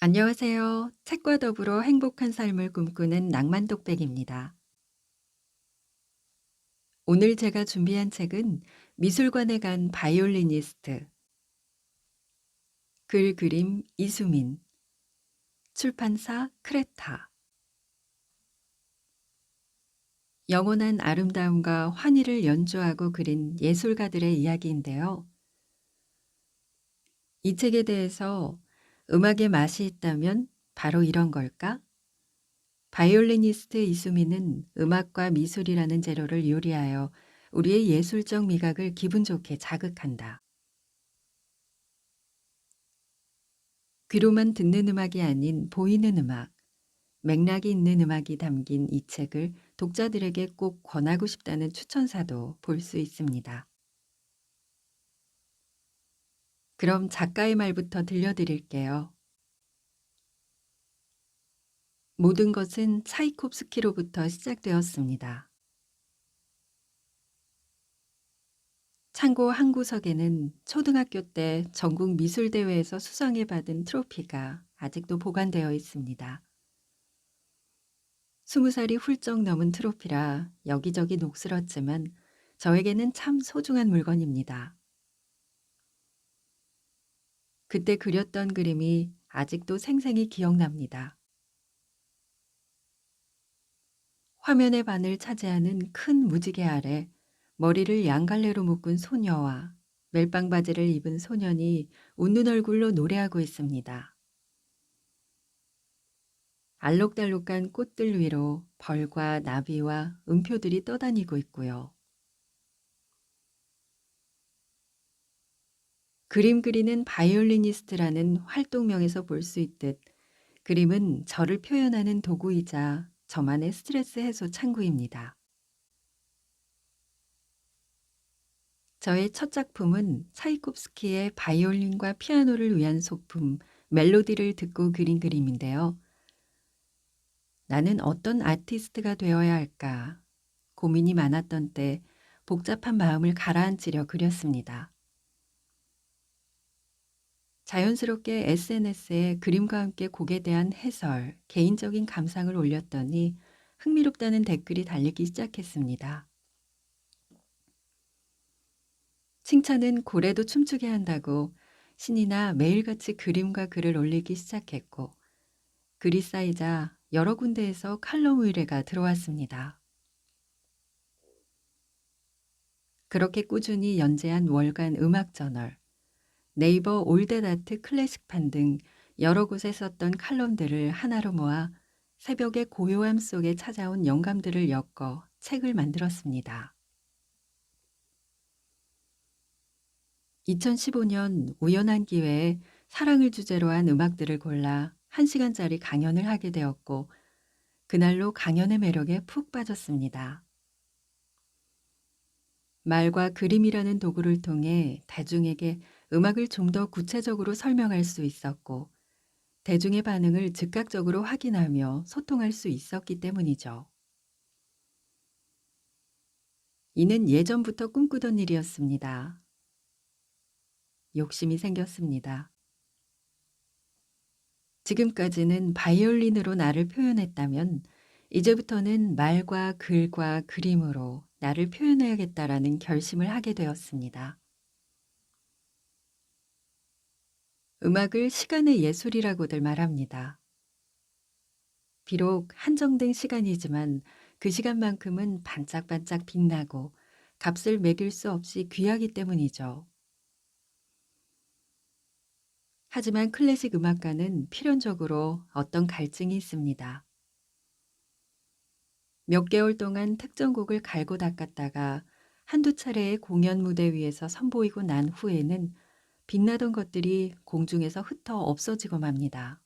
안녕하세요. 책과 더불어 행복한 삶을 꿈꾸는 낭만독백입니다. 오늘 제가 준비한 책은 미술관에 간 바이올리니스트, 글 그림 이수민, 출판사 크레타. 영원한 아름다움과 환희를 연주하고 그린 예술가들의 이야기인데요. 이 책에 대해서 음악의 맛이 있다면 바로 이런 걸까? 바이올리니스트 이수민은 음악과 미술이라는 재료를 요리하여 우리의 예술적 미각을 기분 좋게 자극한다. 귀로만 듣는 음악이 아닌 보이는 음악, 맥락이 있는 음악이 담긴 이 책을 독자들에게 꼭 권하고 싶다는 추천사도 볼 수 있습니다. 그럼 작가의 말부터 들려드릴게요. 모든 것은 차이콥스키로부터 시작되었습니다. 창고 한 구석에는 초등학교 때 전국 미술대회에서 수상을 받은 트로피가 아직도 보관되어 있습니다. 20살이 훌쩍 넘은 트로피라 여기저기 녹슬었지만 저에게는 참 소중한 물건입니다. 그때 그렸던 그림이 아직도 생생히 기억납니다. 화면의 반을 차지하는 큰 무지개 아래 머리를 양갈래로 묶은 소녀와 멜빵 바지를 입은 소년이 웃는 얼굴로 노래하고 있습니다. 알록달록한 꽃들 위로 벌과 나비와 음표들이 떠다니고 있고요. 그림 그리는 바이올리니스트라는 활동명에서 볼 수 있듯 그림은 저를 표현하는 도구이자 저만의 스트레스 해소 창구입니다. 저의 첫 작품은 차이콥스키의 바이올린과 피아노를 위한 소품 멜로디를 듣고 그린 그림인데요. 나는 어떤 아티스트가 되어야 할까 고민이 많았던 때 복잡한 마음을 가라앉히려 그렸습니다. 자연스럽게 SNS에 그림과 함께 곡에 대한 해설, 개인적인 감상을 올렸더니 흥미롭다는 댓글이 달리기 시작했습니다. 칭찬은 고래도 춤추게 한다고 신이나 매일같이 그림과 글을 올리기 시작했고 글이 쌓이자 여러 군데에서 칼럼 의뢰가 들어왔습니다. 그렇게 꾸준히 연재한 월간 음악저널, 네이버 올댓아트 클래식판 등 여러 곳에 썼던 칼럼들을 하나로 모아 새벽의 고요함 속에 찾아온 영감들을 엮어 책을 만들었습니다. 2015년 우연한 기회에 사랑을 주제로 한 음악들을 골라 1시간짜리 강연을 하게 되었고 그날로 강연의 매력에 푹 빠졌습니다. 말과 그림이라는 도구를 통해 대중에게 음악을 좀 더 구체적으로 설명할 수 있었고 대중의 반응을 즉각적으로 확인하며 소통할 수 있었기 때문이죠. 이는 예전부터 꿈꾸던 일이었습니다. 욕심이 생겼습니다. 지금까지는 바이올린으로 나를 표현했다면 이제부터는 말과 글과 그림으로 나를 표현해야겠다라는 결심을 하게 되었습니다. 음악을 시간의 예술이라고들 말합니다. 비록 한정된 시간이지만 그 시간만큼은 반짝반짝 빛나고 값을 매길 수 없이 귀하기 때문이죠. 하지만 클래식 음악가는 필연적으로 어떤 갈증이 있습니다. 몇 개월 동안 특정 곡을 갈고 닦았다가 한두 차례의 공연 무대 위에서 선보이고 난 후에는 빛나던 것들이 공중에서 흩어 없어지고 맙니다.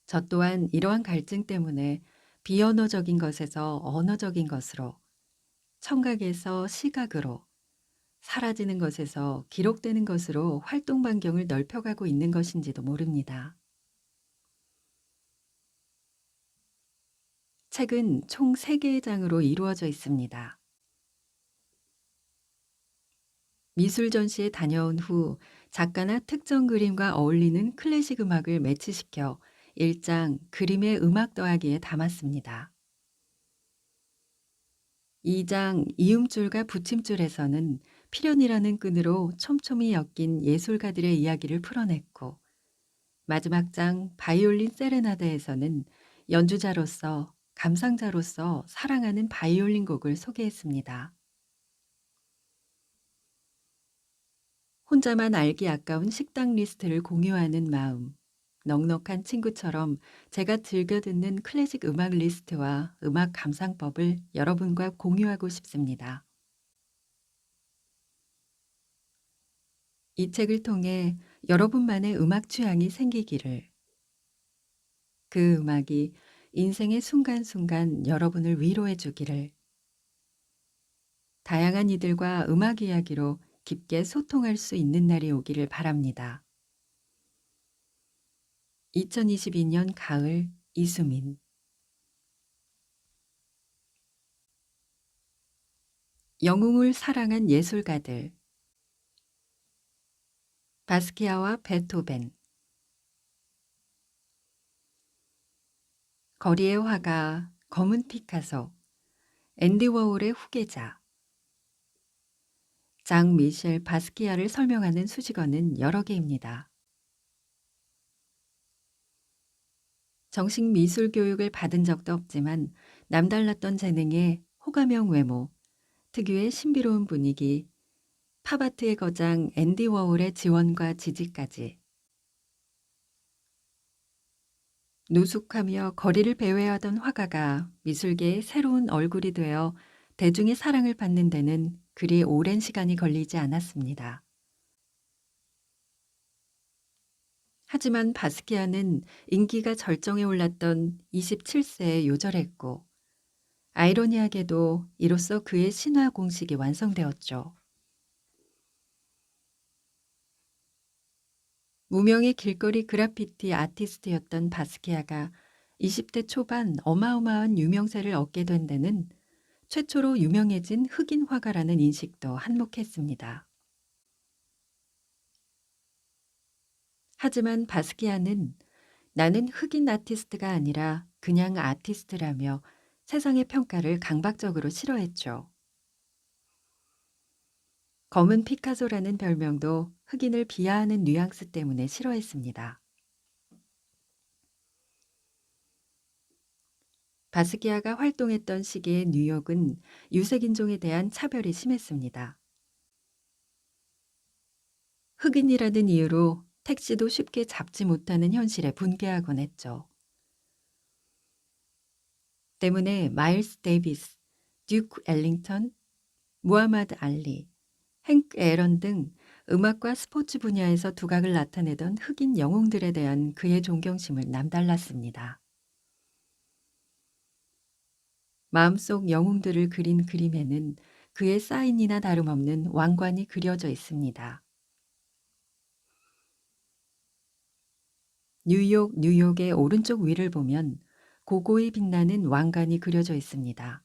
저 또한 이러한 갈증 때문에 비언어적인 것에서 언어적인 것으로, 청각에서 시각으로, 사라지는 것에서 기록되는 것으로 활동 반경을 넓혀가고 있는 것인지도 모릅니다. 책은 총 3개의 장으로 이루어져 있습니다. 미술 전시에 다녀온 후 작가나 특정 그림과 어울리는 클래식 음악을 매치시켜 일장 그림의 음악 더하기에 담았습니다. 2장 이음줄과 붙임줄에서는 필연이라는 끈으로 촘촘히 엮인 예술가들의 이야기를 풀어냈고, 마지막 장 바이올린 세레나데에서는 연주자로서 감상자로서 사랑하는 바이올린 곡을 소개했습니다. 혼자만 알기 아까운 식당 리스트를 공유하는 마음. 넉넉한 친구처럼 제가 즐겨 듣는 클래식 음악 리스트와 음악 감상법을 여러분과 공유하고 싶습니다. 이 책을 통해 여러분만의 음악 취향이 생기기를, 그 음악이 인생의 순간순간 여러분을 위로해 주기를, 다양한 이들과 음악 이야기로 깊게 소통할 수 있는 날이 오기를 바랍니다. 2022년 가을, 이수민. 영웅을 사랑한 예술가들. 바스키아와 베토벤. 거리의 화가, 검은 피카소. 앤디 워홀의 후계자. 장 미셸 바스키아를 설명하는 수식어는 여러 개입니다. 정식 미술 교육을 받은 적도 없지만 남달랐던 재능에 호감형 외모, 특유의 신비로운 분위기, 팝아트의 거장 앤디 워홀의 지원과 지지까지. 노숙하며 거리를 배회하던 화가가 미술계의 새로운 얼굴이 되어 대중의 사랑을 받는 데는 그리 오랜 시간이 걸리지 않았습니다. 하지만 바스키아는 인기가 절정에 올랐던 27세에 요절했고, 아이러니하게도 이로써 그의 신화 공식이 완성되었죠. 무명의 길거리 그래피티 아티스트였던 바스키아가 20대 초반 어마어마한 유명세를 얻게 된 데는 최초로 유명해진 흑인 화가라는 인식도 한몫했습니다. 하지만 바스키아는 나는 흑인 아티스트가 아니라 그냥 아티스트라며 세상의 평가를 강박적으로 싫어했죠. 검은 피카소라는 별명도 흑인을 비하하는 뉘앙스 때문에 싫어했습니다. 바스키아가 활동했던 시기의 뉴욕은 유색인종에 대한 차별이 심했습니다. 흑인이라는 이유로 택시도 쉽게 잡지 못하는 현실에 분개하곤 했죠. 때문에 마일스 데이비스, 듀크 엘링턴, 무하마드 알리, 행크 애런 등 음악과 스포츠 분야에서 두각을 나타내던 흑인 영웅들에 대한 그의 존경심을 남달랐습니다. 마음속 영웅들을 그린 그림에는 그의 사인이나 다름없는 왕관이 그려져 있습니다. 뉴욕의 오른쪽 위를 보면 고고히 빛나는 왕관이 그려져 있습니다.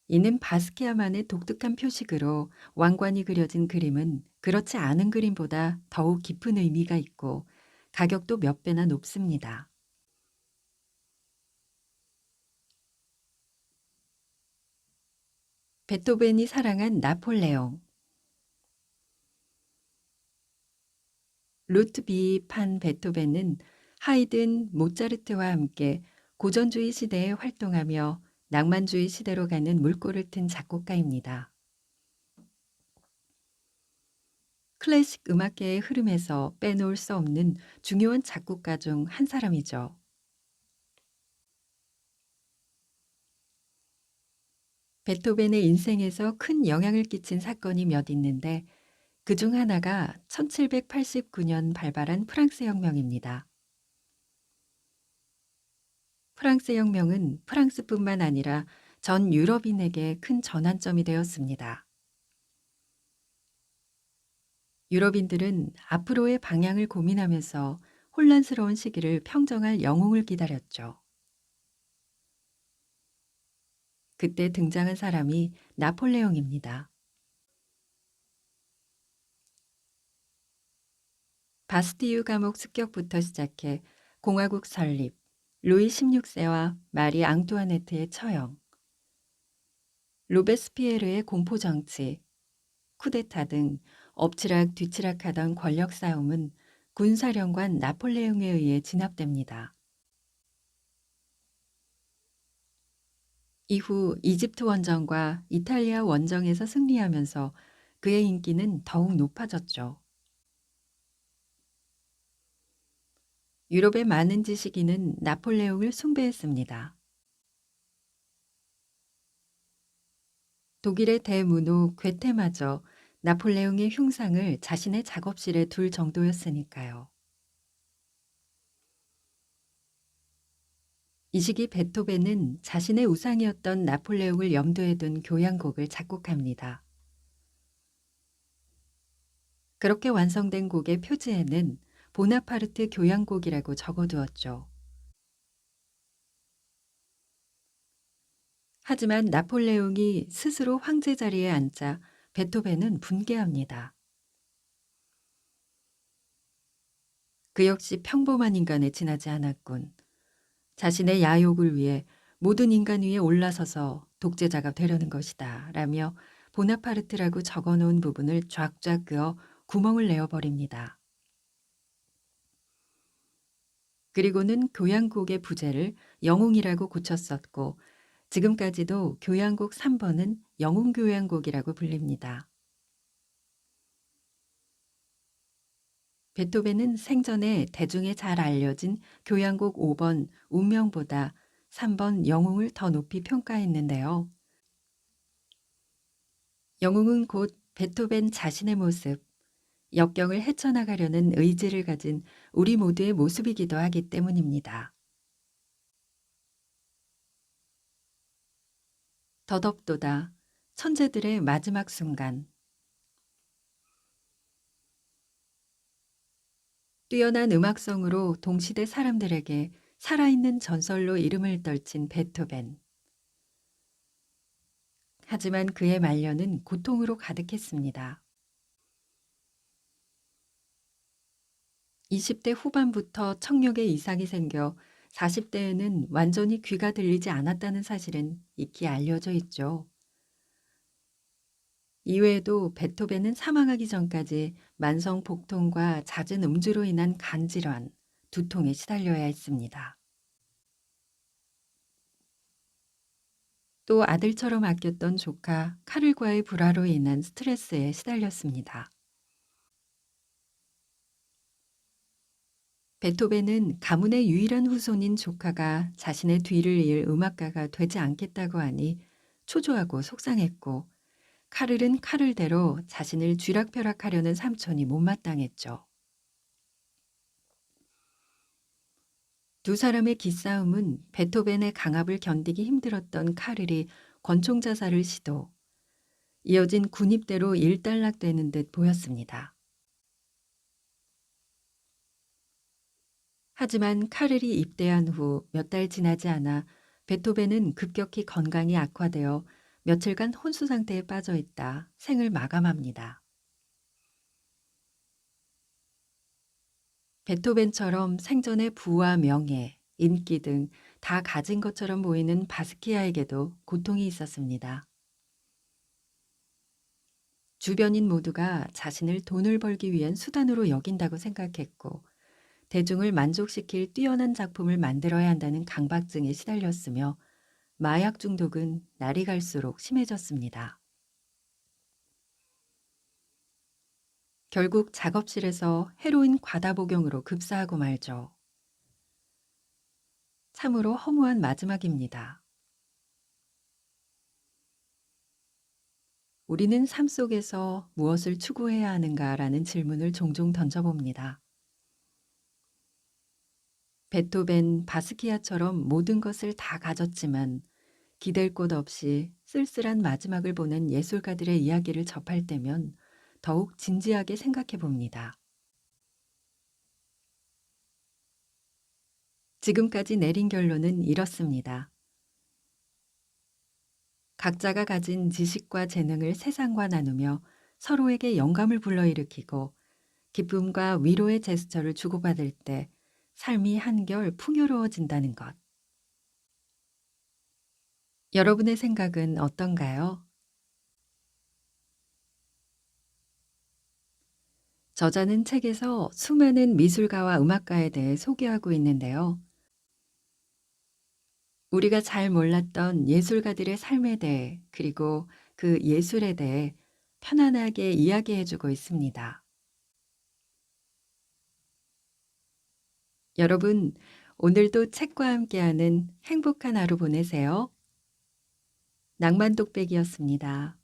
이는 바스키아만의 독특한 표식으로 왕관이 그려진 그림은 그렇지 않은 그림보다 더욱 깊은 의미가 있고 가격도 몇 배나 높습니다. 베토벤이 사랑한 나폴레옹. 루트비 판 베토벤은 하이든, 모차르트와 함께 고전주의 시대에 활동하며 낭만주의 시대로 가는 물꼬를 튼 작곡가입니다. 클래식 음악계의 흐름에서 빼놓을 수 없는 중요한 작곡가 중 한 사람이죠. 베토벤의 인생에서 큰 영향을 끼친 사건이 몇 있는데 그중 하나가 1789년 발발한 프랑스 혁명입니다. 프랑스 혁명은 프랑스뿐만 아니라 전 유럽인에게 큰 전환점이 되었습니다. 유럽인들은 앞으로의 방향을 고민하면서 혼란스러운 시기를 평정할 영웅을 기다렸죠. 그때 등장한 사람이 나폴레옹입니다. 바스티유 감옥 습격부터 시작해 공화국 설립, 루이 16세와 마리 앙투아네트의 처형, 로베스피에르의 공포정치, 쿠데타 등 엎치락 뒤치락하던 권력 싸움은 군사령관 나폴레옹에 의해 진압됩니다. 이후 이집트 원정과 이탈리아 원정에서 승리하면서 그의 인기는 더욱 높아졌죠. 유럽의 많은 지식인은 나폴레옹을 숭배했습니다. 독일의 대문호 괴테마저 나폴레옹의 흉상을 자신의 작업실에 둘 정도였으니까요. 이 시기 베토벤은 자신의 우상이었던 나폴레옹을 염두에 둔 교향곡을 작곡합니다. 그렇게 완성된 곡의 표지에는 보나파르트 교향곡이라고 적어두었죠. 하지만 나폴레옹이 스스로 황제 자리에 앉자 베토벤은 분개합니다. 그 역시 평범한 인간에 지나지 않았군. 자신의 야욕을 위해 모든 인간 위에 올라서서 독재자가 되려는 것이다 라며 보나파르트라고 적어놓은 부분을 쫙쫙 그어 구멍을 내어버립니다. 그리고는 교향곡의 부제를 영웅이라고 고쳤었고 지금까지도 교향곡 3번은 영웅교향곡이라고 불립니다. 베토벤은 생전에 대중에 잘 알려진 교향곡 5번 운명보다 3번 영웅을 더 높이 평가했는데요. 영웅은 곧 베토벤 자신의 모습, 역경을 헤쳐나가려는 의지를 가진 우리 모두의 모습이기도 하기 때문입니다. 더덥도다 천재들의 마지막 순간. 뛰어난 음악성으로 동시대 사람들에게 살아있는 전설로 이름을 떨친 베토벤. 하지만 그의 말년은 고통으로 가득했습니다. 20대 후반부터 청력에 이상이 생겨 40대에는 완전히 귀가 들리지 않았다는 사실은 익히 알려져 있죠. 이외에도 베토벤은 사망하기 전까지 만성 복통과 잦은 음주로 인한 간질환, 두통에 시달려야 했습니다. 또 아들처럼 아꼈던 조카 카를과의 불화로 인한 스트레스에 시달렸습니다. 베토벤은 가문의 유일한 후손인 조카가 자신의 뒤를 이을 음악가가 되지 않겠다고 하니 초조하고 속상했고 카를은 카를대로 자신을 쥐락펴락하려는 삼촌이 못마땅했죠. 두 사람의 기싸움은 베토벤의 강압을 견디기 힘들었던 카를이 권총 자살을 시도, 이어진 군입대로 일단락되는 듯 보였습니다. 하지만 카를이 입대한 후 몇 달 지나지 않아 베토벤은 급격히 건강이 악화되어 며칠간 혼수 상태에 빠져 있다 생을 마감합니다. 베토벤처럼 생전의 부와 명예, 인기 등 다 가진 것처럼 보이는 바스키아에게도 고통이 있었습니다. 주변인 모두가 자신을 돈을 벌기 위한 수단으로 여긴다고 생각했고 대중을 만족시킬 뛰어난 작품을 만들어야 한다는 강박증에 시달렸으며 마약 중독은 날이 갈수록 심해졌습니다. 결국 작업실에서 헤로인 과다 복용으로 급사하고 말죠. 참으로 허무한 마지막입니다. 우리는 삶 속에서 무엇을 추구해야 하는가라는 질문을 종종 던져봅니다. 베토벤, 바스키아처럼 모든 것을 다 가졌지만 기댈 곳 없이 쓸쓸한 마지막을 보낸 예술가들의 이야기를 접할 때면 더욱 진지하게 생각해 봅니다. 지금까지 내린 결론은 이렇습니다. 각자가 가진 지식과 재능을 세상과 나누며 서로에게 영감을 불러일으키고 기쁨과 위로의 제스처를 주고받을 때 삶이 한결 풍요로워진다는 것. 여러분의 생각은 어떤가요? 저자는 책에서 수많은 미술가와 음악가에 대해 소개하고 있는데요. 우리가 잘 몰랐던 예술가들의 삶에 대해 그리고 그 예술에 대해 편안하게 이야기해 주고 있습니다. 여러분, 오늘도 책과 함께하는 행복한 하루 보내세요. 낭만 독백이었습니다.